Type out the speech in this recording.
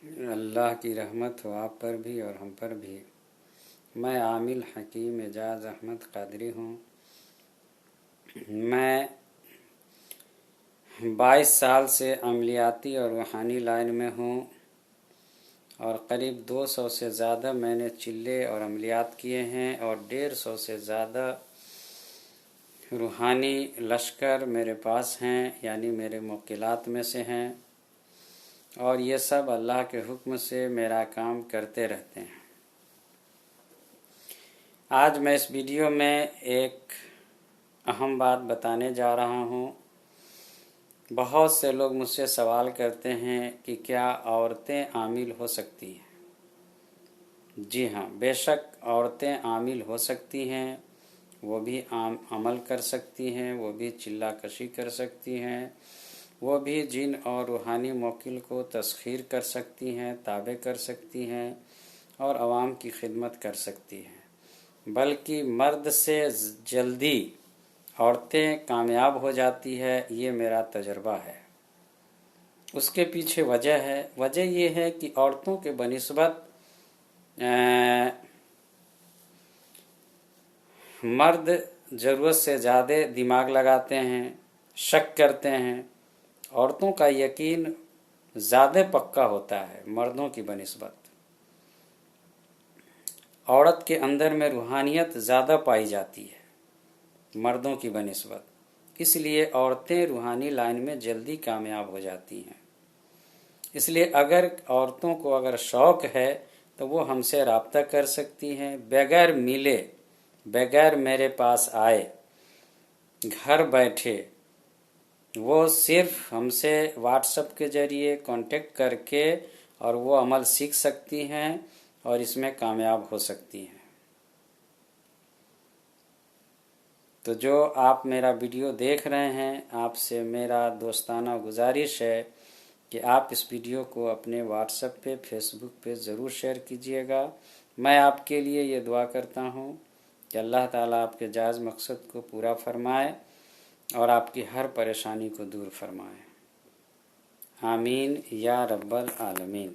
اللہ کی رحمت ہو آپ پر بھی اور ہم پر بھی۔ میں عامل حکیم اعجاز احمد قادری ہوں۔ میں 22 سال سے عملیاتی اور روحانی لائن میں ہوں، اور قریب 200 سے زیادہ میں نے چلے اور عملیات کیے ہیں، اور 150 سے زیادہ روحانی لشکر میرے پاس ہیں، یعنی میرے موکلات میں سے ہیں، اور یہ سب اللہ کے حکم سے میرا کام کرتے رہتے ہیں۔ آج میں اس ویڈیو میں ایک اہم بات بتانے جا رہا ہوں۔ بہت سے لوگ مجھ سے سوال کرتے ہیں کہ کیا عورتیں عامل ہو سکتی ہیں؟ جی ہاں، بے شک عورتیں عامل ہو سکتی ہیں، وہ بھی عمل کر سکتی ہیں، وہ بھی چلہ کشی کر سکتی ہیں، وہ بھی جن اور روحانی موکل کو تسخیر کر سکتی ہیں، تابع کر سکتی ہیں، اور عوام کی خدمت کر سکتی ہیں۔ بلکہ مرد سے جلدی عورتیں کامیاب ہو جاتی ہے، یہ میرا تجربہ ہے۔ اس کے پیچھے وجہ یہ ہے کہ عورتوں کے بنسبت مرد ضرورت سے زیادہ دماغ لگاتے ہیں، شک کرتے ہیں۔ عورتوں کا یقین زیادہ پکا ہوتا ہے مردوں کی بنسبت۔ عورت کے اندر میں روحانیت زیادہ پائی جاتی ہے مردوں کی بنسبت، اس لیے عورتیں روحانی لائن میں جلدی کامیاب ہو جاتی ہیں۔ اس لیے اگر عورتوں کو اگر شوق ہے تو وہ ہم سے رابطہ کر سکتی ہیں، بغیر ملے، بغیر میرے پاس آئے، گھر بیٹھے وہ صرف ہم سے واٹس ایپ کے ذریعے کانٹیکٹ کر کے اور وہ عمل سیکھ سکتی ہیں اور اس میں کامیاب ہو سکتی ہیں۔ تو جو آپ میرا ویڈیو دیکھ رہے ہیں، آپ سے میرا دوستانہ گزارش ہے کہ آپ اس ویڈیو کو اپنے واٹس ایپ پہ، فیس بک پہ ضرور شیئر کیجئے گا۔ میں آپ کے لیے یہ دعا کرتا ہوں کہ اللہ تعالیٰ آپ کے جائز مقصد کو پورا فرمائے اور آپ کی ہر پریشانی کو دور فرمائے۔ آمین یا رب العالمین۔